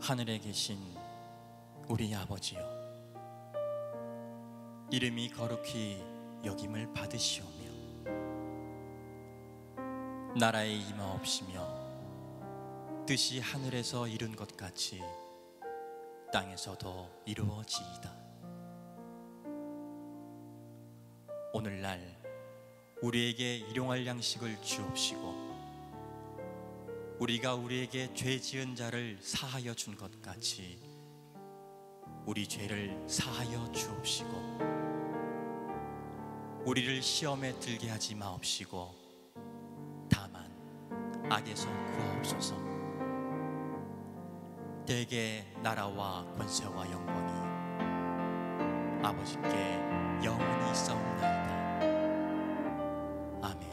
하늘에 계신 우리 아버지여, 이름이 거룩히 여김을 받으시오며 나라의 임하옵시며 뜻이 하늘에서 이룬 것 같이 땅에서도 이루어지이다. 오늘날 우리에게 일용할 양식을 주옵시고 우리가 우리에게 죄 지은 자를 사하여 준 것 같이 우리 죄를 사하여 주옵시고 우리를 시험에 들게 하지 마옵시고 다만 악에서 구하옵소서. 대개 나라와 권세와 영광이 아버지께 영원히 있사옵나이다. 아멘.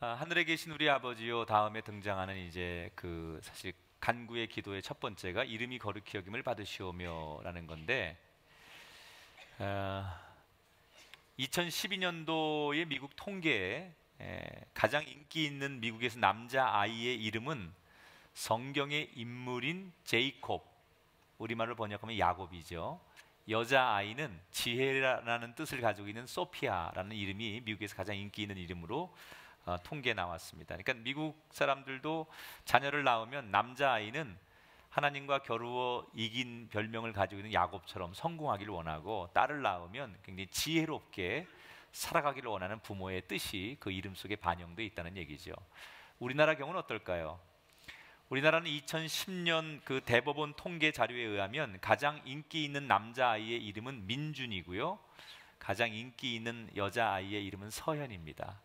하늘에 계신 우리 아버지요, 다음에 등장하는 이제 사실 간구의 기도의 첫 번째가 이름이 거룩히 여김을 받으시오며라는 건데, 2012년도의 미국 통계에 가장 인기 있는 미국에서 남자 아이의 이름은 성경의 인물인 제이콥, 우리말로 번역하면 야곱이죠. 여자 아이는 지혜라는 뜻을 가지고 있는 소피아라는 이름이 미국에서 가장 인기 있는 이름으로 통계에 나왔습니다. 그러니까 미국 사람들도 자녀를 낳으면 남자 아이는 하나님과 겨루어 이긴 별명을 가지고 있는 야곱처럼 성공하기를 원하고, 딸을 낳으면 굉장히 지혜롭게 살아가기를 원하는 부모의 뜻이 그 이름 속에 반영되어 있다는 얘기죠. 우리나라 경우는 어떨까요? 우리나라는 2010년 그 대법원 통계 자료에 의하면 가장 인기 있는 남자아이의 이름은 민준이고요, 가장 인기 있는 여자아이의 이름은 서현입니다.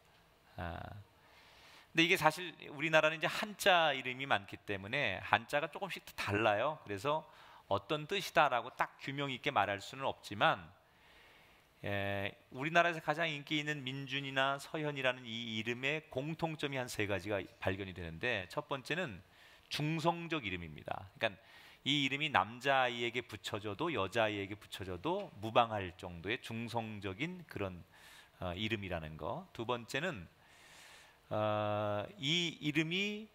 근데 이게 사실 우리나라는 이제 한자 이름이 많기 때문에 한자가 조금씩 달라요. 그래서 어떤 뜻이다라고 딱 규명 있게 말할 수는 없지만, 우리나라에서 가장 인기 있는 민준이나 서현이라는 이 이름의 공통점이 한 세 가지가 발견이 되는데, 첫 번째는 중성적 이름입니다. 그러니까 이 이름이 남자아이에게 붙여져도 여자아이에게 붙여져도 무방할 정도의 중성적인 그런 이름이라는 거. 두 번째는 이 이름이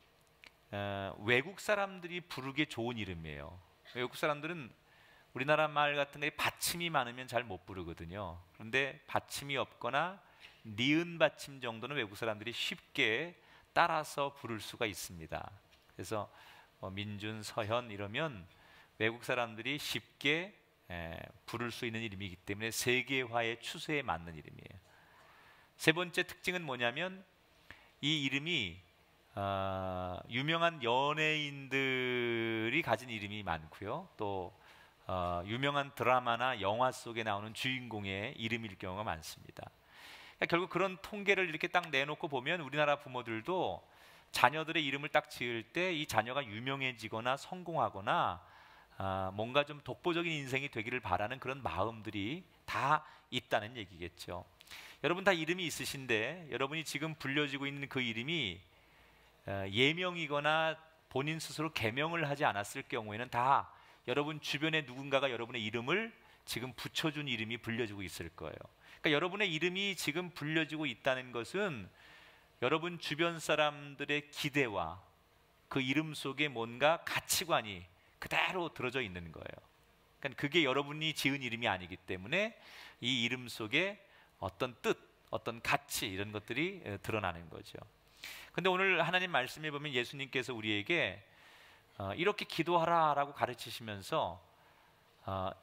외국 사람들이 부르기 좋은 이름이에요. 외국 사람들은 우리나라 말 같은 데 받침이 많으면 잘 못 부르거든요. 그런데 받침이 없거나 니은 받침 정도는 외국 사람들이 쉽게 따라서 부를 수가 있습니다. 그래서 민준, 서현 이러면 외국 사람들이 쉽게 부를 수 있는 이름이기 때문에 세계화의 추세에 맞는 이름이에요. 세 번째 특징은 뭐냐면, 이 이름이 유명한 연예인들이 가진 이름이 많고요, 또 유명한 드라마나 영화 속에 나오는 주인공의 이름일 경우가 많습니다. 그러니까 결국 그런 통계를 이렇게 딱 내놓고 보면 우리나라 부모들도 자녀들의 이름을 딱 지을 때 이 자녀가 유명해지거나 성공하거나 뭔가 좀 독보적인 인생이 되기를 바라는 그런 마음들이 다 있다는 얘기겠죠. 여러분 다 이름이 있으신데, 여러분이 지금 불려지고 있는 그 이름이 예명이거나 본인 스스로 개명을 하지 않았을 경우에는 다 여러분 주변에 누군가가 여러분의 이름을 지금 붙여준 이름이 불려지고 있을 거예요. 그러니까 여러분의 이름이 지금 불려지고 있다는 것은 여러분 주변 사람들의 기대와 그 이름 속에 뭔가 가치관이 그대로 들어져 있는 거예요. 그러니까 그게 여러분이 지은 이름이 아니기 때문에 이 이름 속에 어떤 뜻, 어떤 가치, 이런 것들이 드러나는 거죠. 근데 오늘 하나님 말씀에 보면 예수님께서 우리에게 이렇게 기도하라라고 가르치시면서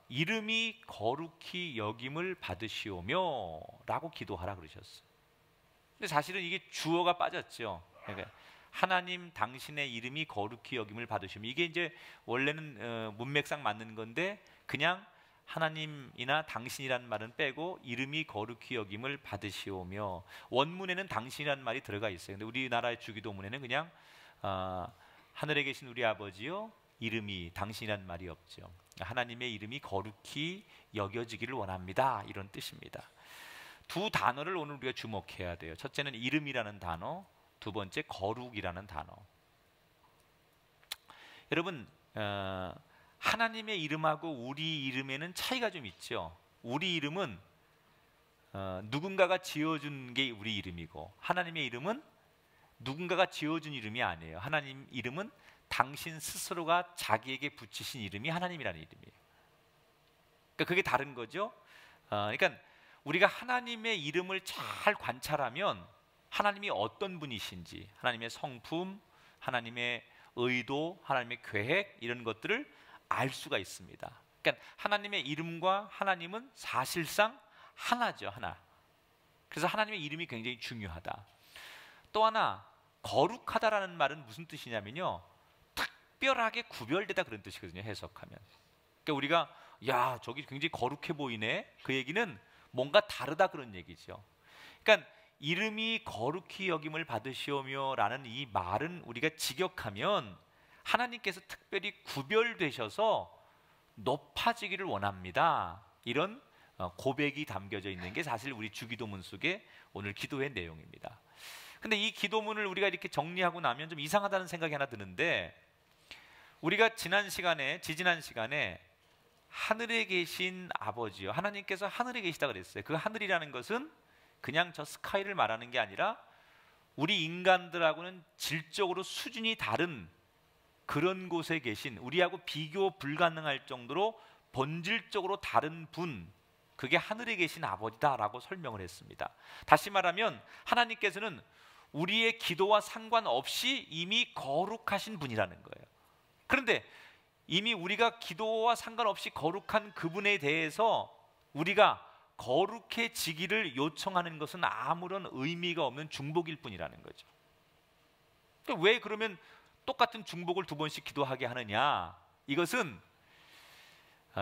이름이 거룩히 여김을 받으시오며 라고 기도하라 그러셨어요. 근데 사실은 이게 주어가 빠졌죠. 그러니까 하나님 당신의 이름이 거룩히 여김을 받으시오며, 이게 이제 원래는 문맥상 맞는 건데 그냥 하나님이나 당신이라는 말은 빼고 이름이 거룩히 여김을 받으시오며, 원문에는 당신이라는 말이 들어가 있어요. 근데 우리나라의 주기도문에는 그냥 하늘에 계신 우리 아버지요, 이름이 당신이라는 말이 없죠. 하나님의 이름이 거룩히 여겨지기를 원합니다, 이런 뜻입니다. 두 단어를 오늘 우리가 주목해야 돼요. 첫째는 이름이라는 단어, 두 번째 거룩이라는 단어. 여러분, 하나님의 이름하고 우리 이름에는 차이가 좀 있죠. 우리 이름은 누군가가 지어준 게 우리 이름이고, 하나님의 이름은 누군가가 지어준 이름이 아니에요. 하나님 이름은 당신 스스로가 자기에게 붙이신 이름이 하나님이라는 이름이에요. 그러니까 그게 다른 거죠. 그러니까 우리가 하나님의 이름을 잘 관찰하면 하나님이 어떤 분이신지, 하나님의 성품, 하나님의 의도, 하나님의 계획, 이런 것들을 알 수가 있습니다. 그러니까 하나님의 이름과 하나님은 사실상 하나죠, 하나. 그래서 하나님의 이름이 굉장히 중요하다. 또 하나, 거룩하다라는 말은 무슨 뜻이냐면요, 특별하게 구별되다, 그런 뜻이거든요, 해석하면. 그러니까 우리가 야, 저기 굉장히 거룩해 보이네, 그 얘기는 뭔가 다르다, 그런 얘기죠. 그러니까 이름이 거룩히 여김을 받으시오며 라는 이 말은 우리가 직역하면 하나님께서 특별히 구별되셔서 높아지기를 원합니다, 이런 고백이 담겨져 있는 게 사실 우리 주기도문 속에 오늘 기도의 내용입니다. 근데 이 기도문을 우리가 이렇게 정리하고 나면 좀 이상하다는 생각이 하나 드는데, 우리가 지지난 시간에 하늘에 계신 아버지요, 하나님께서 하늘에 계시다 그랬어요. 그 하늘이라는 것은 그냥 저 스카이를 말하는 게 아니라 우리 인간들하고는 질적으로 수준이 다른 그런 곳에 계신, 우리하고 비교 불가능할 정도로 본질적으로 다른 분, 그게 하늘에 계신 아버지다라고 설명을 했습니다. 다시 말하면 하나님께서는 우리의 기도와 상관없이 이미 거룩하신 분이라는 거예요. 그런데 이미 우리가 기도와 상관없이 거룩한 그분에 대해서 우리가 거룩해지기를 요청하는 것은 아무런 의미가 없는 중복일 뿐이라는 거죠. 왜 그러면 똑같은 중복을 2번씩 기도하게 하느냐? 이것은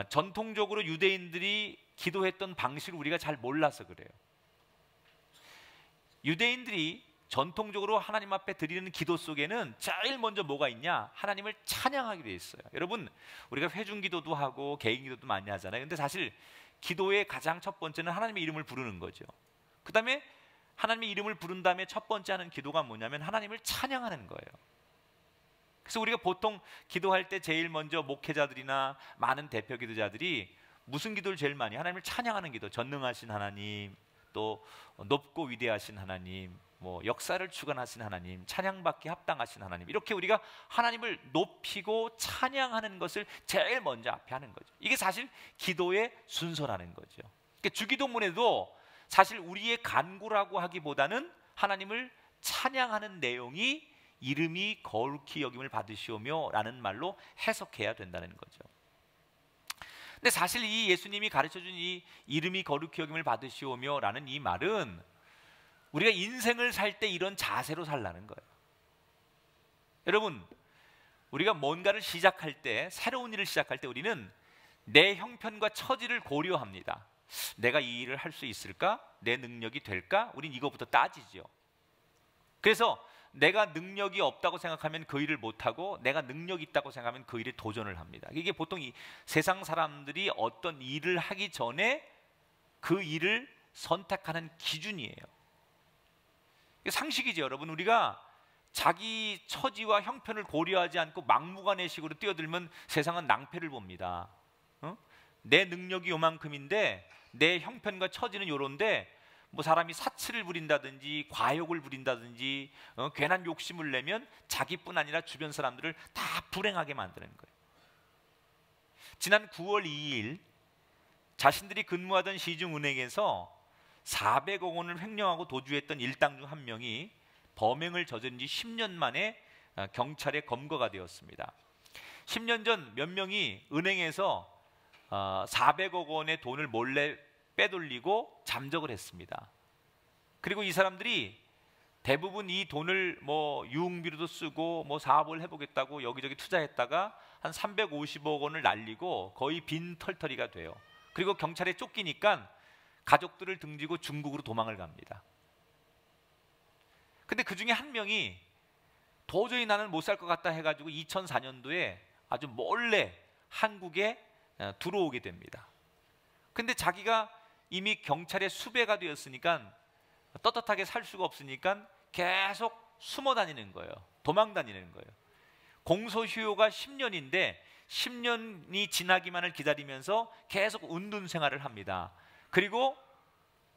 전통적으로 유대인들이 기도했던 방식을 우리가 잘 몰라서 그래요. 유대인들이 전통적으로 하나님 앞에 드리는 기도 속에는 제일 먼저 뭐가 있냐? 하나님을 찬양하게 돼 있어요. 여러분, 우리가 회중 기도도 하고 개인 기도도 많이 하잖아요. 근데 사실 기도의 가장 첫 번째는 하나님의 이름을 부르는 거죠. 그 다음에 하나님의 이름을 부른 다음에 첫 번째 하는 기도가 뭐냐면 하나님을 찬양하는 거예요. 그래서 우리가 보통 기도할 때 제일 먼저 목회자들이나 많은 대표 기도자들이 무슨 기도를 제일 많이? 하나님을 찬양하는 기도. 전능하신 하나님, 또 높고 위대하신 하나님, 뭐 역사를 주관하신 하나님, 찬양받기 합당하신 하나님, 이렇게 우리가 하나님을 높이고 찬양하는 것을 제일 먼저 앞에 하는 거죠. 이게 사실 기도의 순서라는 거죠. 그러니까 주기도문에도 사실 우리의 간구라고 하기보다는 하나님을 찬양하는 내용이 이름이 거룩히 여김을 받으시오며 라는 말로 해석해야 된다는 거죠. 근데 사실 이 예수님이 가르쳐준 이 이름이 거룩히 여김을 받으시오며 라는 이 말은 우리가 인생을 살 때 이런 자세로 살라는 거예요. 여러분, 우리가 뭔가를 시작할 때, 새로운 일을 시작할 때 우리는 내 형편과 처지를 고려합니다. 내가 이 일을 할 수 있을까? 내 능력이 될까? 우린 이거부터 따지죠. 그래서 내가 능력이 없다고 생각하면 그 일을 못하고, 내가 능력이 있다고 생각하면 그 일에 도전을 합니다. 이게 보통 이 세상 사람들이 어떤 일을 하기 전에 그 일을 선택하는 기준이에요. 상식이죠, 여러분. 우리가 자기 처지와 형편을 고려하지 않고 막무가내식으로 뛰어들면 세상은 낭패를 봅니다. 내 능력이 요만큼인데 내 형편과 처지는 요런데 뭐 사람이 사치를 부린다든지 과욕을 부린다든지 괜한 욕심을 내면 자기뿐 아니라 주변 사람들을 다 불행하게 만드는 거예요. 지난 9월 2일 자신들이 근무하던 시중은행에서 400억 원을 횡령하고 도주했던 일당 중 한 명이 범행을 저지른 지 10년 만에 경찰에 검거가 되었습니다. 10년 전 몇 명이 은행에서 400억 원의 돈을 몰래 빼돌리고 잠적을 했습니다. 그리고 이 사람들이 대부분 이 돈을 뭐 유흥비로도 쓰고 뭐 사업을 해보겠다고 여기저기 투자했다가 한 350억 원을 날리고 거의 빈털터리가 돼요. 그리고 경찰에 쫓기니까 가족들을 등지고 중국으로 도망을 갑니다. 근데 그 중에 한 명이 도저히 나는 못 살 것 같다 해가지고 2004년도에 아주 몰래 한국에 들어오게 됩니다. 근데 자기가 이미 경찰의 수배가 되었으니까 떳떳하게 살 수가 없으니까 계속 숨어 다니는 거예요. 도망 다니는 거예요. 공소시효가 10년인데 10년이 지나기만을 기다리면서 계속 은둔 생활을 합니다. 그리고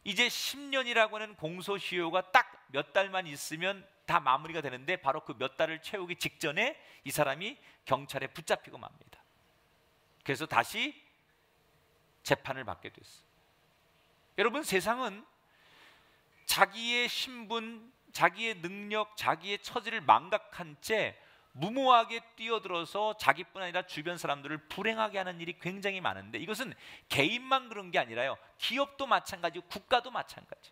이제 10년이라고 하는 공소시효가 딱 몇 달만 있으면 다 마무리가 되는데 바로 그 몇 달을 채우기 직전에 이 사람이 경찰에 붙잡히고 맙니다. 그래서 다시 재판을 받게 됐어요. 여러분, 세상은 자기의 신분, 자기의 능력, 자기의 처지를 망각한 채 무모하게 뛰어들어서 자기뿐 아니라 주변 사람들을 불행하게 하는 일이 굉장히 많은데, 이것은 개인만 그런 게 아니라요, 기업도 마찬가지고 국가도 마찬가지.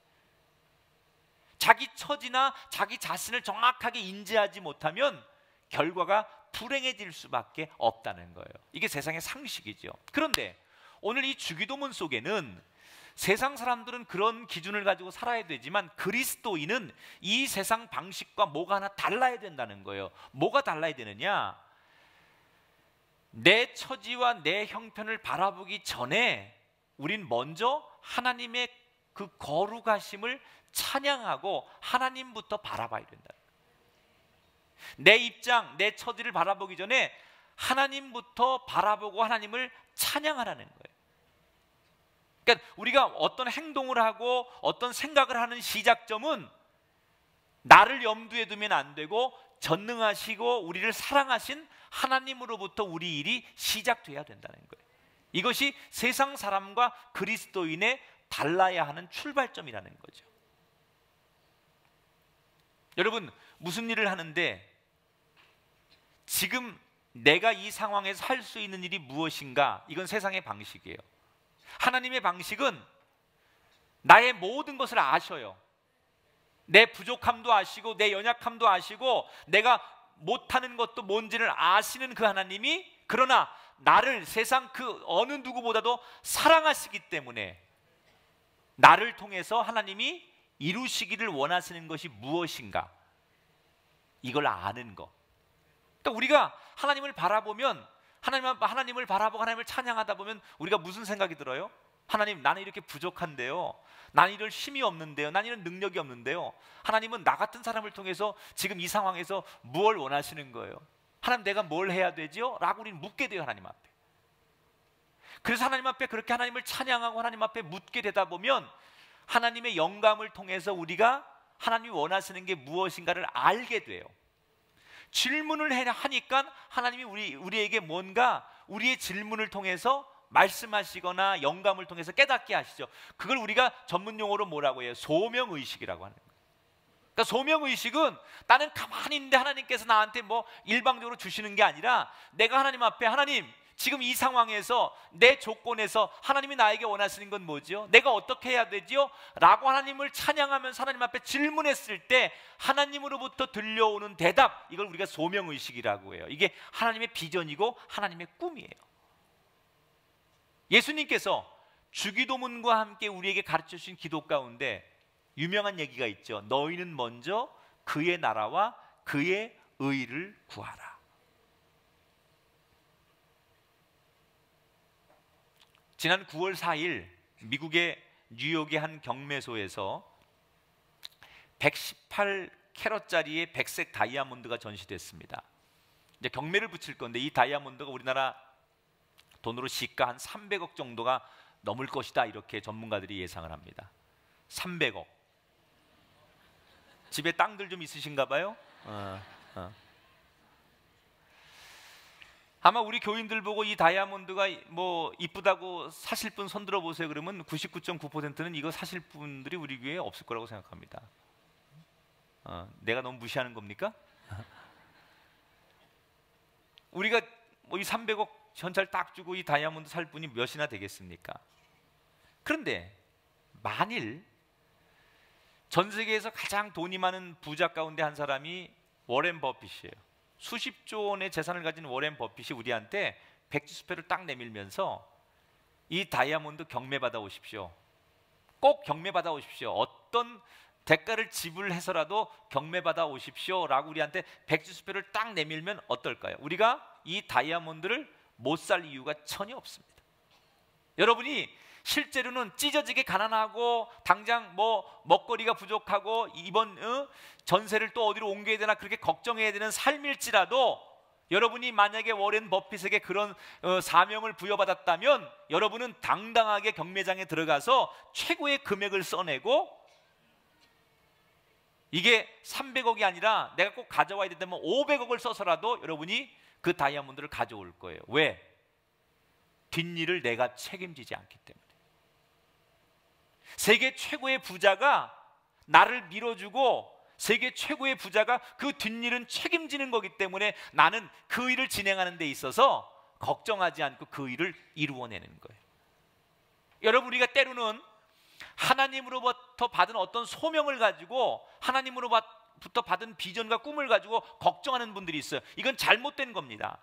자기 처지나 자기 자신을 정확하게 인지하지 못하면 결과가 불행해질 수밖에 없다는 거예요. 이게 세상의 상식이죠. 그런데 오늘 이 주기도문 속에는 세상 사람들은 그런 기준을 가지고 살아야 되지만 그리스도인은 이 세상 방식과 뭐가 하나 달라야 된다는 거예요. 뭐가 달라야 되느냐? 내 처지와 내 형편을 바라보기 전에 우린 먼저 하나님의 그 거룩하심을 찬양하고 하나님부터 바라봐야 된다. 내 입장, 내 처지를 바라보기 전에 하나님부터 바라보고 하나님을 찬양하라는 거예요. 그러니까 우리가 어떤 행동을 하고 어떤 생각을 하는 시작점은 나를 염두에 두면 안 되고 전능하시고 우리를 사랑하신 하나님으로부터 우리 일이 시작돼야 된다는 거예요. 이것이 세상 사람과 그리스도인의 달라야 하는 출발점이라는 거죠. 여러분, 무슨 일을 하는데 지금 내가 이 상황에서 할 수 있는 일이 무엇인가? 이건 세상의 방식이에요. 하나님의 방식은 나의 모든 것을 아셔요. 내 부족함도 아시고 내 연약함도 아시고 내가 못하는 것도 뭔지를 아시는 그 하나님이, 그러나 나를 세상 그 어느 누구보다도 사랑하시기 때문에 나를 통해서 하나님이 이루시기를 원하시는 것이 무엇인가? 이걸 아는 것. 그러니까 우리가 하나님을 바라보면, 하나님을 바라보고 하나님을 찬양하다 보면 우리가 무슨 생각이 들어요? 하나님, 나는 이렇게 부족한데요, 나는 이럴 힘이 없는데요, 나는 이런 능력이 없는데요, 하나님은 나 같은 사람을 통해서 지금 이 상황에서 무엇을 원하시는 거예요? 하나님, 내가 뭘 해야 되지요? 라고 우리는 묻게 돼요, 하나님 앞에. 그래서 하나님 앞에 그렇게 하나님을 찬양하고 하나님 앞에 묻게 되다 보면 하나님의 영감을 통해서 우리가 하나님이 원하시는 게 무엇인가를 알게 돼요. 질문을 하니까 하나님이 우리에게 뭔가 우리의 질문을 통해서 말씀하시거나 영감을 통해서 깨닫게 하시죠. 그걸 우리가 전문 용어로 뭐라고 해요? 소명의식이라고 하는 거예요. 그러니까 소명의식은 나는 가만히 있는데 하나님께서 나한테 뭐 일방적으로 주시는 게 아니라 내가 하나님 앞에, 하나님, 지금 이 상황에서 내 조건에서 하나님이 나에게 원하시는 건 뭐죠? 내가 어떻게 해야 되지요? 라고 하나님을 찬양하면서 하나님 앞에 질문했을 때 하나님으로부터 들려오는 대답, 이걸 우리가 소명의식이라고 해요. 이게 하나님의 비전이고 하나님의 꿈이에요. 예수님께서 주기도문과 함께 우리에게 가르쳐 주신 기도 가운데 유명한 얘기가 있죠. 너희는 먼저 그의 나라와 그의 의를 구하라. 지난 9월 4일 미국의 뉴욕의 한 경매소에서 118캐럿짜리의 백색 다이아몬드가 전시됐습니다. 이제 경매를 붙일 건데 이 다이아몬드가 우리나라 돈으로 시가 한 300억 정도가 넘을 것이다, 이렇게 전문가들이 예상을 합니다. 300억. 집에 땅들 좀 있으신가 봐요? 아마 우리 교인들 보고 이 다이아몬드가 뭐 이쁘다고 사실 분 손들어 보세요 그러면 99.9%는 이거 사실 분들이 우리 교회에 없을 거라고 생각합니다. 내가 너무 무시하는 겁니까? 우리가 뭐 이 300억 현찰 딱 주고 이 다이아몬드 살 분이 몇이나 되겠습니까? 그런데 만일 전 세계에서 가장 돈이 많은 부자 가운데 한 사람이 워렌 버핏이에요. 수십조 원의 재산을 가진 워렌 버핏이 우리한테 백지수표를 딱 내밀면서 이 다이아몬드 경매받아 오십시오, 꼭 경매받아 오십시오, 어떤 대가를 지불해서라도 경매받아 오십시오 라고 우리한테 백지수표를 딱 내밀면 어떨까요? 우리가 이 다이아몬드를 못 살 이유가 전혀 없습니다. 여러분이 실제로는 찢어지게 가난하고 당장 뭐 먹거리가 부족하고 이번 전세를 또 어디로 옮겨야 되나 그렇게 걱정해야 되는 삶일지라도 여러분이 만약에 워렌 버핏에게 그런 사명을 부여받았다면 여러분은 당당하게 경매장에 들어가서 최고의 금액을 써내고 이게 300억이 아니라 내가 꼭 가져와야 된다면 500억을 써서라도 여러분이 그 다이아몬드를 가져올 거예요. 왜? 뒷일을 내가 책임지지 않기 때문에. 세계 최고의 부자가 나를 밀어주고 세계 최고의 부자가 그 뒷일은 책임지는 거기 때문에 나는 그 일을 진행하는 데 있어서 걱정하지 않고 그 일을 이루어내는 거예요. 여러분, 우리가 때로는 하나님으로부터 받은 어떤 소명을 가지고 하나님으로부터 받은 비전과 꿈을 가지고 걱정하는 분들이 있어요. 이건 잘못된 겁니다.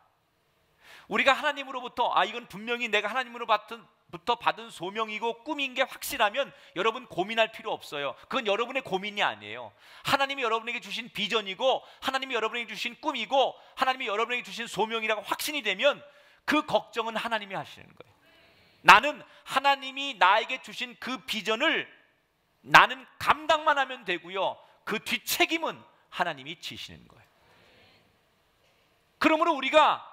우리가 하나님으로부터 이건 분명히 내가 하나님으로부터 받은 소명이고 꿈인 게 확실하면 여러분 고민할 필요 없어요. 그건 여러분의 고민이 아니에요. 하나님이 여러분에게 주신 비전이고 하나님이 여러분에게 주신 꿈이고 하나님이 여러분에게 주신 소명이라고 확신이 되면 그 걱정은 하나님이 하시는 거예요. 나는 하나님이 나에게 주신 그 비전을 나는 감당만 하면 되고요, 그 뒷책임은 하나님이 지시는 거예요. 그러므로 우리가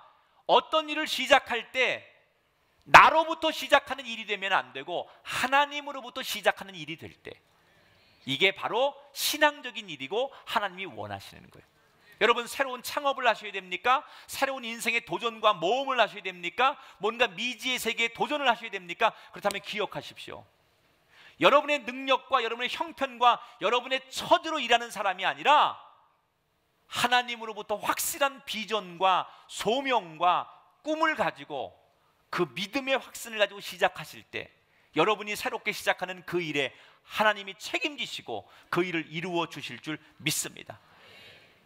어떤 일을 시작할 때 나로부터 시작하는 일이 되면 안 되고 하나님으로부터 시작하는 일이 될 때, 이게 바로 신앙적인 일이고 하나님이 원하시는 거예요. 여러분, 새로운 창업을 하셔야 됩니까? 새로운 인생의 도전과 모험을 하셔야 됩니까? 뭔가 미지의 세계에 도전을 하셔야 됩니까? 그렇다면 기억하십시오. 여러분의 능력과 여러분의 형편과 여러분의 처지로 일하는 사람이 아니라 하나님으로부터 확실한 비전과 소명과 꿈을 가지고 그 믿음의 확신을 가지고 시작하실 때 여러분이 새롭게 시작하는 그 일에 하나님이 책임지시고 그 일을 이루어 주실 줄 믿습니다.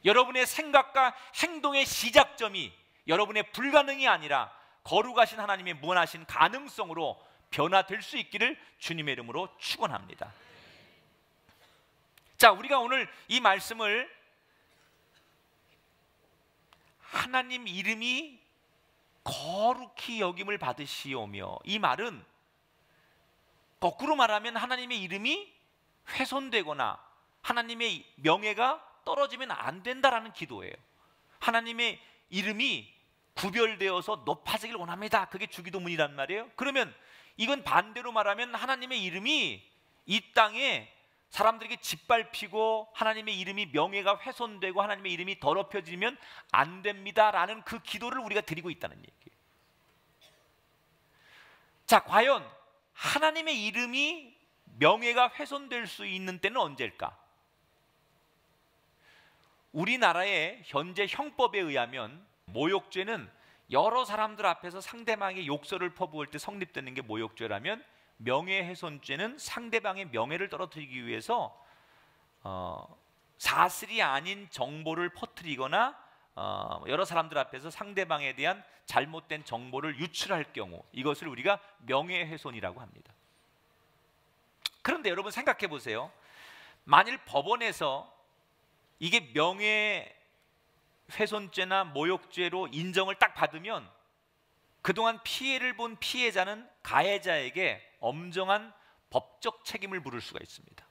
여러분의 생각과 행동의 시작점이 여러분의 불가능이 아니라 거룩하신 하나님의 무한하신 가능성으로 변화될 수 있기를 주님의 이름으로 축원합니다. 자, 우리가 오늘 이 말씀을 하나님 이름이 거룩히 여김을 받으시오며, 이 말은 거꾸로 말하면 하나님의 이름이 훼손되거나 하나님의 명예가 떨어지면 안 된다라는 기도예요. 하나님의 이름이 구별되어서 높아지길 원합니다. 그게 주기도문이란 말이에요. 그러면 이건 반대로 말하면 하나님의 이름이 이 땅에 사람들에게 짓밟히고 하나님의 이름이 명예가 훼손되고 하나님의 이름이 더럽혀지면 안 됩니다라는 그 기도를 우리가 드리고 있다는 얘기예요. 자, 과연 하나님의 이름이 명예가 훼손될 수 있는 때는 언제일까? 우리나라의 현재 형법에 의하면 모욕죄는 여러 사람들 앞에서 상대방의 욕설을 퍼부을 때 성립되는 게 모욕죄라면, 명예훼손죄는 상대방의 명예를 떨어뜨리기 위해서 사실이 아닌 정보를 퍼뜨리거나 여러 사람들 앞에서 상대방에 대한 잘못된 정보를 유출할 경우, 이것을 우리가 명예훼손이라고 합니다. 그런데 여러분 생각해 보세요. 만일 법원에서 이게 명예훼손죄나 모욕죄로 인정을 딱 받으면 그동안 피해를 본 피해자는 가해자에게 엄정한 법적 책임을 물을 수가 있습니다.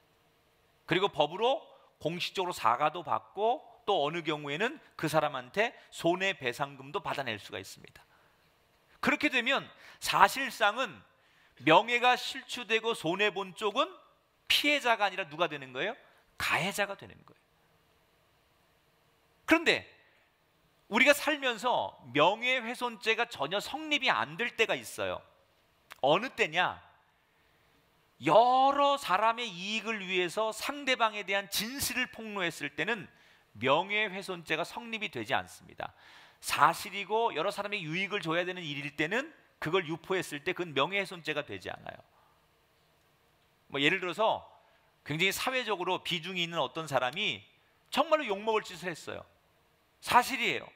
그리고 법으로 공식적으로 사과도 받고 또 어느 경우에는 그 사람한테 손해배상금도 받아낼 수가 있습니다. 그렇게 되면 사실상은 명예가 실추되고 손해본 쪽은 피해자가 아니라 누가 되는 거예요? 가해자가 되는 거예요. 그런데 우리가 살면서 명예훼손죄가 전혀 성립이 안 될 때가 있어요. 어느 때냐? 여러 사람의 이익을 위해서 상대방에 대한 진실을 폭로했을 때는 명예훼손죄가 성립이 되지 않습니다. 사실이고 여러 사람의 유익을 줘야 되는 일일 때는 그걸 유포했을 때 그건 명예훼손죄가 되지 않아요. 예를 들어서 굉장히 사회적으로 비중이 있는 어떤 사람이 정말로 욕먹을 짓을 했어요. 사실이에요.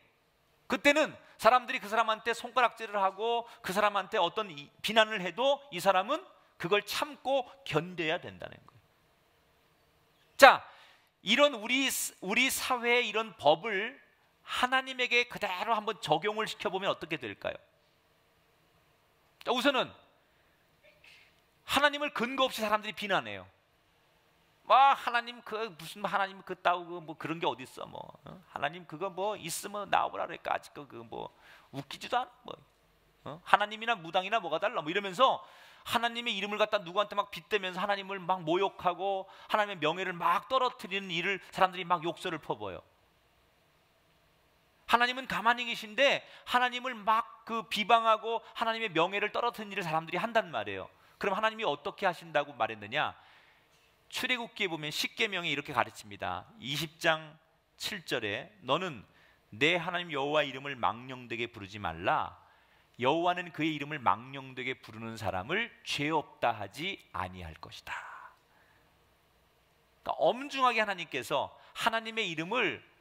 그때는 사람들이 그 사람한테 손가락질을 하고 그 사람한테 어떤 비난을 해도 이 사람은 그걸 참고 견뎌야 된다는 거예요. 자, 이런 우리 사회의 이런 법을 하나님에게 그대로 한번 적용을 시켜보면 어떻게 될까요? 자, 우선은 하나님을 근거 없이 사람들이 비난해요. 하나님 무슨 하나님 그따구 뭐 그런 게 어디 있어? 하나님 그거 뭐 있으면 나오라 그러니까 아직 웃기지도 않아. 하나님이나 무당이나 뭐가 달라? 이러면서 하나님의 이름을 갖다 누구한테 막 빗대면서 하나님을 막 모욕하고 하나님의 명예를 막 떨어뜨리는 일을 사람들이 막 욕설을 퍼부어요. 하나님은 가만히 계신데 하나님을 막 그 비방하고 하나님의 명예를 떨어뜨리는 일을 사람들이 한단 말이에요. 그럼 하나님이 어떻게 하신다고 말했느냐? 출애굽기에 보면 십계명이 이렇게 가르칩니다. 20장 7절에 너는 내 하나님 여호와 이름을 망령되게 부르지 말라. 여호와는 그의 이름을 망령되게 부르는 사람을 죄 없다 하지 아니할 것이다. 그러니까 엄중하게 하나님께서 하나님의 이름을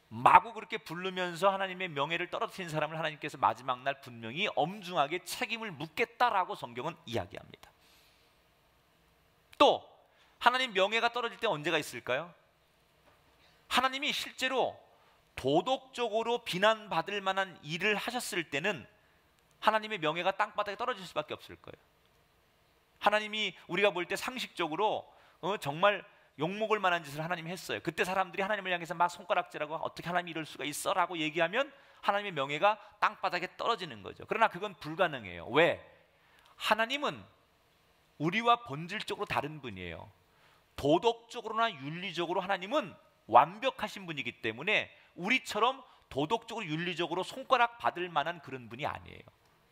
마구 그렇게 부르면서 하나님의 명예를 떨어뜨린 사람을 하나님께서 마지막 날 분명히 엄중하게 책임을 묻겠다라고 성경은 이야기합니다. 또 하나님 명예가 떨어질 때 언제가 있을까요? 하나님이 실제로 도덕적으로 비난받을 만한 일을 하셨을 때는 하나님의 명예가 땅바닥에 떨어질 수밖에 없을 거예요. 하나님이 우리가 볼 때 상식적으로 정말 욕먹을 만한 짓을 하나님이 했어요. 그때 사람들이 하나님을 향해서 막 손가락질하고 어떻게 하나님이 이럴 수가 있어? 라고 얘기하면 하나님의 명예가 땅바닥에 떨어지는 거죠. 그러나 그건 불가능해요. 왜? 하나님은 우리와 본질적으로 다른 분이에요. 도덕적으로나 윤리적으로 하나님은 완벽하신 분이기 때문에 우리처럼 도덕적으로 윤리적으로 손가락 받을 만한 그런 분이 아니에요.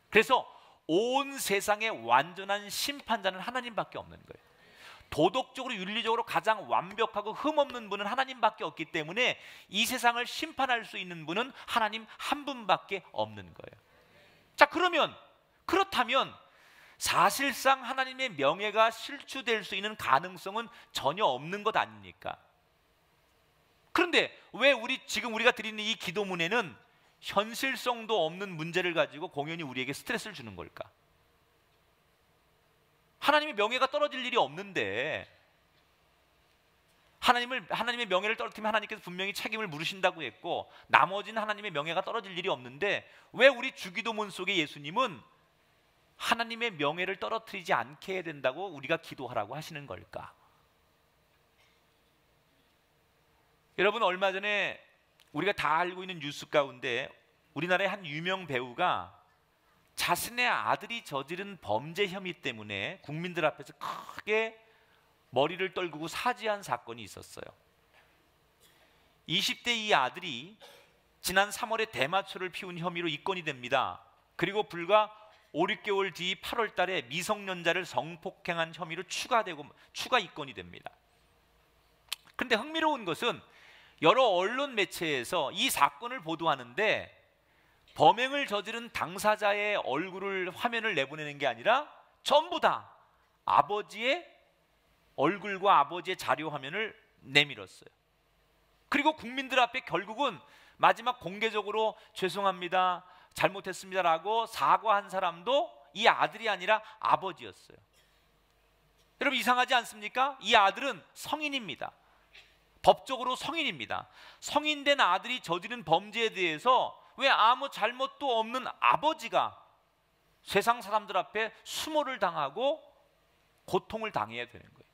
그래서 온 세상의 완전한 심판자는 하나님밖에 없는 거예요. 도덕적으로 윤리적으로 가장 완벽하고 흠없는 분은 하나님밖에 없기 때문에 이 세상을 심판할 수 있는 분은 하나님 한 분밖에 없는 거예요. 자, 그렇다면 사실상 하나님의 명예가 실추될 수 있는 가능성은 전혀 없는 것 아닙니까? 그런데 왜 지금 우리가 드리는 이 기도문에는 현실성도 없는 문제를 가지고 공연히 우리에게 스트레스를 주는 걸까? 하나님의 명예가 떨어질 일이 없는데 하나님의 명예를 떨어뜨리면 하나님께서 분명히 책임을 물으신다고 했고 나머지는 하나님의 명예가 떨어질 일이 없는데 왜 우리 주기도문 속에 예수님은 하나님의 명예를 떨어뜨리지 않게 해야 된다고 우리가 기도하라고 하시는 걸까? 여러분, 얼마 전에 우리가 다 알고 있는 뉴스 가운데 우리나라의 한 유명 배우가 자신의 아들이 저지른 범죄 혐의 때문에 국민들 앞에서 크게 머리를 떨구고 사죄한 사건이 있었어요. 20대 이 아들이 지난 3월에 대마초를 피운 혐의로 입건이 됩니다. 그리고 불과 5, 6개월 뒤 8월 달에 미성년자를 성폭행한 혐의로 추가 입건이 됩니다. 그런데 흥미로운 것은 여러 언론 매체에서 이 사건을 보도하는데 범행을 저지른 당사자의 화면을 내보내는 게 아니라 전부 다 아버지의 얼굴과 아버지의 자료 화면을 내밀었어요. 그리고 국민들 앞에 결국은 마지막 공개적으로 죄송합니다, 잘못했습니다라고 사과한 사람도 이 아들이 아니라 아버지였어요. 여러분, 이상하지 않습니까? 이 아들은 성인입니다. 법적으로 성인입니다. 성인된 아들이 저지른 범죄에 대해서 왜 아무 잘못도 없는 아버지가 세상 사람들 앞에 수모를 당하고 고통을 당해야 되는 거예요?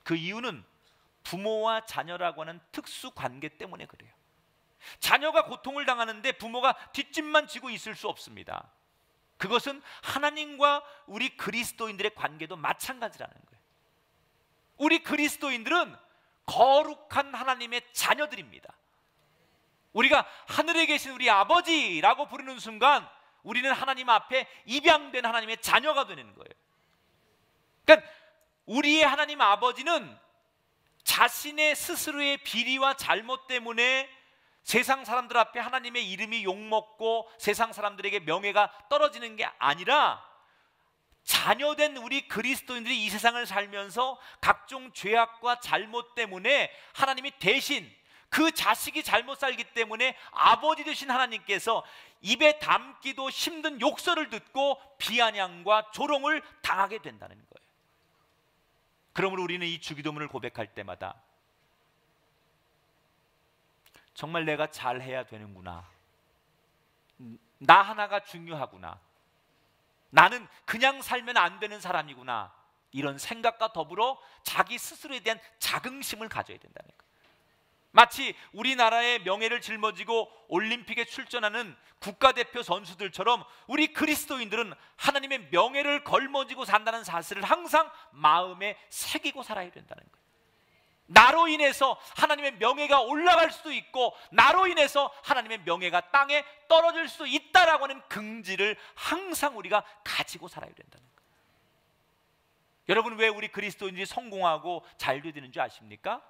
그 이유는 부모와 자녀라고 하는 특수 관계 때문에 그래요. 자녀가 고통을 당하는데 부모가 뒷짐만 지고 있을 수 없습니다. 그것은 하나님과 우리 그리스도인들의 관계도 마찬가지라는 거예요. 우리 그리스도인들은 거룩한 하나님의 자녀들입니다. 우리가 하늘에 계신 우리 아버지라고 부르는 순간 우리는 하나님 앞에 입양된 하나님의 자녀가 되는 거예요. 그러니까 우리의 하나님 아버지는 자신의 스스로의 비리와 잘못 때문에 세상 사람들 앞에 하나님의 이름이 욕먹고 세상 사람들에게 명예가 떨어지는 게 아니라 자녀된 우리 그리스도인들이 이 세상을 살면서 각종 죄악과 잘못 때문에 하나님이 대신 그 자식이 잘못 살기 때문에 아버지 되신 하나님께서 입에 담기도 힘든 욕설을 듣고 비아냥과 조롱을 당하게 된다는 거예요. 그러므로 우리는 이 주기도문을 고백할 때마다 정말 내가 잘해야 되는구나, 나 하나가 중요하구나, 나는 그냥 살면 안 되는 사람이구나, 이런 생각과 더불어 자기 스스로에 대한 자긍심을 가져야 된다는 거예요. 마치 우리나라의 명예를 짊어지고 올림픽에 출전하는 국가대표 선수들처럼 우리 그리스도인들은 하나님의 명예를 걸머쥐고 산다는 사실을 항상 마음에 새기고 살아야 된다는 거예요. 나로 인해서 하나님의 명예가 올라갈 수도 있고 나로 인해서 하나님의 명예가 땅에 떨어질 수도 있다라고 하는 긍지를 항상 우리가 가지고 살아야 된다는 거예요. 여러분, 왜 우리 그리스도인들이 성공하고 잘 되는 줄 아십니까?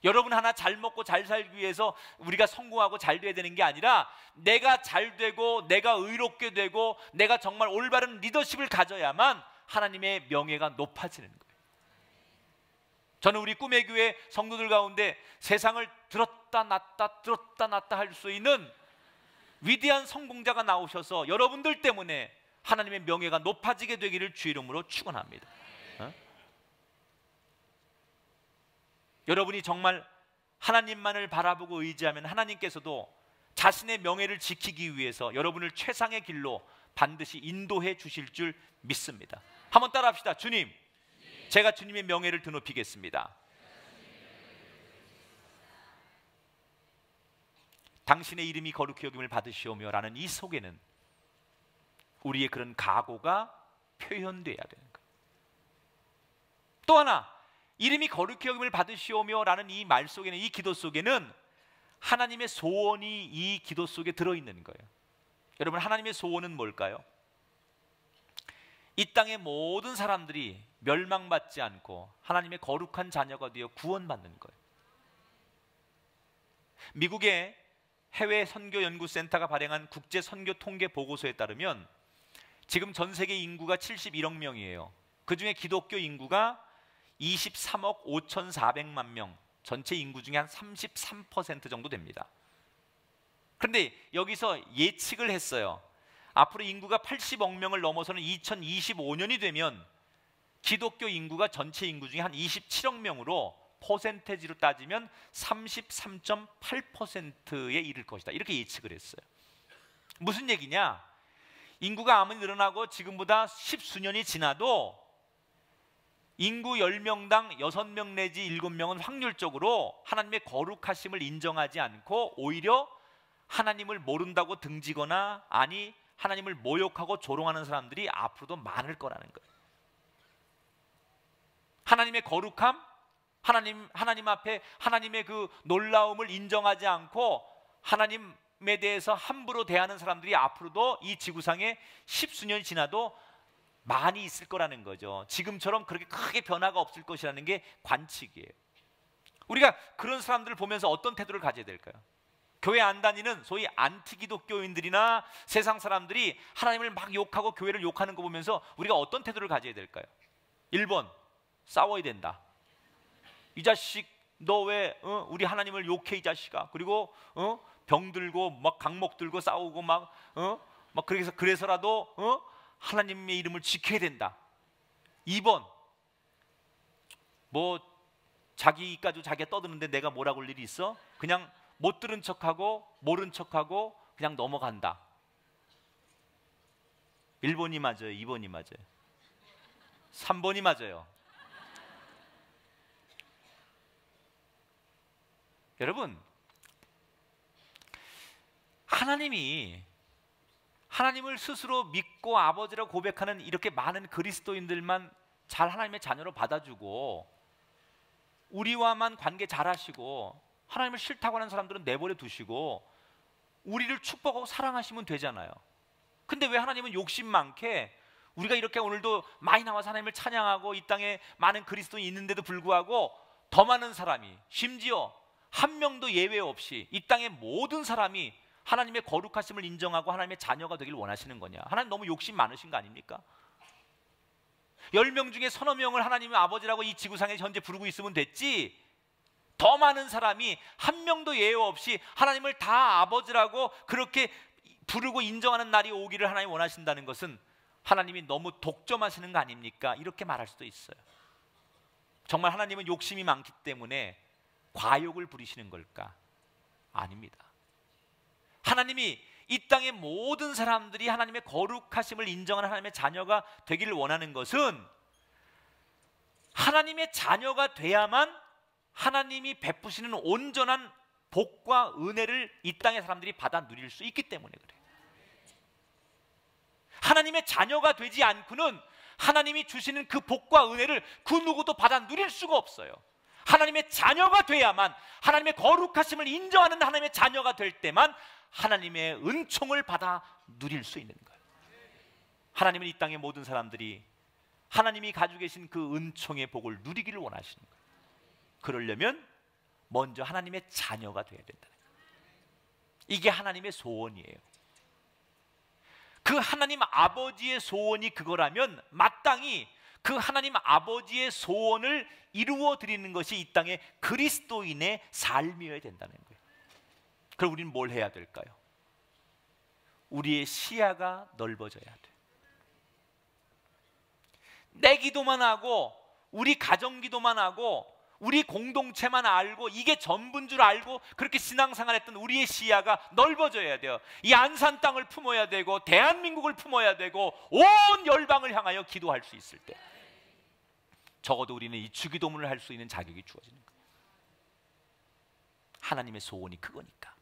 여러분 하나 잘 먹고 잘 살기 위해서 우리가 성공하고 잘 돼야 되는 게 아니라 내가 잘 되고 내가 의롭게 되고 내가 정말 올바른 리더십을 가져야만 하나님의 명예가 높아지는 거예요. 저는 우리 꿈의 교회 성도들 가운데 세상을 들었다 놨다 할 수 있는 위대한 성공자가 나오셔서 여러분들 때문에 하나님의 명예가 높아지게 되기를 주 이름으로 축원합니다. 여러분이 정말 하나님만을 바라보고 의지하면 하나님께서도 자신의 명예를 지키기 위해서 여러분을 최상의 길로 반드시 인도해 주실 줄 믿습니다. 한번 따라합시다. 주님, 제가 주님의 명예를 드높이겠습니다. 당신의 이름이 거룩히 여김을 받으시오며 라는 이 속에는 우리의 그런 각오가 표현돼야 되는 거예요. 또 하나, 이름이 거룩히 여김을 받으시오며 라는 이 말 속에는, 이 기도 속에는 하나님의 소원이 이 기도 속에 들어있는 거예요. 여러분, 하나님의 소원은 뭘까요? 이 땅의 모든 사람들이 멸망받지 않고 하나님의 거룩한 자녀가 되어 구원받는 거예요. 미국의 해외 선교 연구센터가 발행한 국제 선교 통계 보고서에 따르면 지금 전 세계 인구가 71억 명이에요. 그 중에 기독교 인구가 23억 5,400만 명, 전체 인구 중에 한 33% 정도 됩니다. 그런데 여기서 예측을 했어요. 앞으로 인구가 80억 명을 넘어서는 2025년이 되면 기독교 인구가 전체 인구 중에 한 27억 명으로 퍼센테지로 따지면 33.8%에 이를 것이다. 이렇게 예측을 했어요. 무슨 얘기냐? 인구가 아무리 늘어나고 지금보다 10수년이 지나도 인구 10명당 6명 내지 7명은 확률적으로 하나님의 거룩하심을 인정하지 않고 오히려 하나님을 모른다고 등지거나 아니 하나님을 모욕하고 조롱하는 사람들이 앞으로도 많을 거라는 거예요. 하나님의 거룩함, 하나님 앞에 하나님의 그 놀라움을 인정하지 않고 하나님에 대해서 함부로 대하는 사람들이 앞으로도 이 지구상에 10수년이 지나도 많이 있을 거라는 거죠. 지금처럼 그렇게 크게 변화가 없을 것이라는 게 관측이에요. 우리가 그런 사람들을 보면서 어떤 태도를 가져야 될까요? 교회 안 다니는 소위 안티 기독교인들이나 세상 사람들이 하나님을 막 욕하고 교회를 욕하는 거 보면서 우리가 어떤 태도를 가져야 될까요? 1번, 싸워야 된다. 이 자식 너 왜 우리 하나님을 욕해 이 자식아. 그리고 병 들고 막 강목 들고 싸우고 막 그래서라도 하나님의 이름을 지켜야 된다. 2번, 뭐 자기까지 자기가 떠드는데 내가 뭐라고 할 일이 있어? 그냥 못 들은 척하고 모른 척하고 그냥 넘어간다. 1번이 맞아요? 2번이 맞아요? 3번이 맞아요? 여러분, 하나님을 스스로 믿고 아버지라고 고백하는 이렇게 많은 그리스도인들만 잘 하나님의 자녀로 받아주고 우리와만 관계 잘하시고 하나님을 싫다고 하는 사람들은 내버려 두시고 우리를 축복하고 사랑하시면 되잖아요. 근데 왜 하나님은 욕심 많게 우리가 이렇게 오늘도 많이 나와서 하나님을 찬양하고 이 땅에 많은 그리스도인이 있는데도 불구하고 더 많은 사람이, 심지어 한 명도 예외 없이 이 땅의 모든 사람이 하나님의 거룩하심을 인정하고 하나님의 자녀가 되길 원하시는 거냐? 하나님 너무 욕심 많으신 거 아닙니까? 10명 중에 서너 명을 하나님의 아버지라고 이 지구상에 현재 부르고 있으면 됐지, 더 많은 사람이 한 명도 예외 없이 하나님을 다 아버지라고 그렇게 부르고 인정하는 날이 오기를 하나님 원하신다는 것은 하나님이 너무 독점하시는 거 아닙니까? 이렇게 말할 수도 있어요. 정말 하나님은 욕심이 많기 때문에 과욕을 부리시는 걸까? 아닙니다. 하나님이 이 땅의 모든 사람들이 하나님의 거룩하심을 인정하는 하나님의 자녀가 되기를 원하는 것은 하나님의 자녀가 돼야만 하나님이 베푸시는 온전한 복과 은혜를 이 땅의 사람들이 받아 누릴 수 있기 때문에 그래요. 하나님의 자녀가 되지 않고는 하나님이 주시는 그 복과 은혜를 그 누구도 받아 누릴 수가 없어요. 하나님의 자녀가 돼야만, 하나님의 거룩하심을 인정하는 하나님의 자녀가 될 때만 하나님의 은총을 받아 누릴 수 있는 거예요. 하나님은 이 땅의 모든 사람들이 하나님이 가지고 계신 그 은총의 복을 누리기를 원하시는 거예요. 그러려면 먼저 하나님의 자녀가 되어야 된다는 거예요. 이게 하나님의 소원이에요. 그 하나님 아버지의 소원이 그거라면 마땅히 그 하나님 아버지의 소원을 이루어 드리는 것이 이 땅의 그리스도인의 삶이어야 된다는 거예요. 그럼 우리는 뭘 해야 될까요? 우리의 시야가 넓어져야 돼요. 내 기도만 하고, 우리 가정 기도만 하고, 우리 공동체만 알고 이게 전부인 줄 알고 그렇게 신앙생활했던 우리의 시야가 넓어져야 돼요. 이 안산 땅을 품어야 되고 대한민국을 품어야 되고 온 열방을 향하여 기도할 수 있을 때 적어도 우리는 이 주기도문을 할 수 있는 자격이 주어지는 거예요. 하나님의 소원이 그거니까.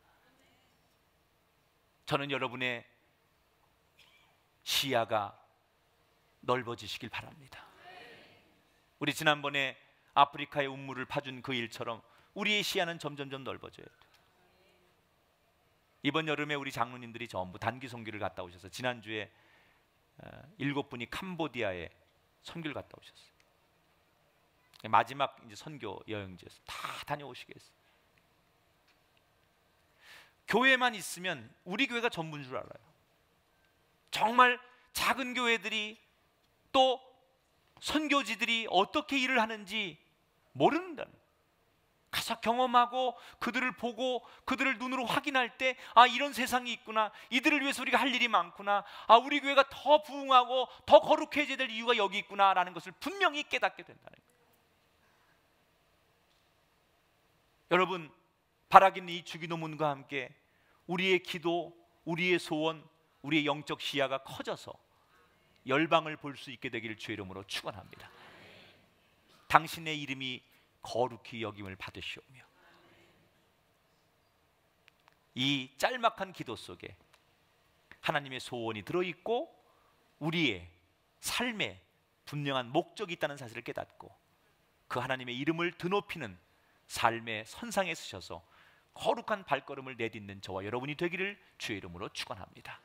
저는 여러분의 시야가 넓어지시길 바랍니다. 우리 지난번에 아프리카의 운물을 파준 그 일처럼 우리의 시야는 점점점 넓어져야 돼요. 이번 여름에 우리 장로님들이 전부 단기 선교를 갔다 오셔서 지난주에 7분이 캄보디아에 선교를 갔다 오셨어요. 마지막 이제 선교 여행지에서 다 다녀오시겠어요. 교회만 있으면 우리 교회가 전부인 줄 알아요. 정말 작은 교회들이 또 선교지들이 어떻게 일을 하는지 모른다는, 가서 경험하고 그들을 보고 그들을 눈으로 확인할 때 아, 이런 세상이 있구나, 이들을 위해서 우리가 할 일이 많구나, 아, 우리 교회가 더 부흥하고 더 거룩해져야 될 이유가 여기 있구나라는 것을 분명히 깨닫게 된다는 거예요. 여러분, 바라기는 이 주기도문과 함께 우리의 기도, 우리의 소원, 우리의 영적 시야가 커져서 열방을 볼 수 있게 되기를 주의 이름으로 축원합니다. 당신의 이름이 거룩히 여김을 받으시오며, 이 짤막한 기도 속에 하나님의 소원이 들어있고 우리의 삶에 분명한 목적이 있다는 사실을 깨닫고 그 하나님의 이름을 드높이는 삶의 선상에 서셔서 거룩한 발걸음을 내딛는 저와 여러분이 되기를 주의 이름으로 축원합니다.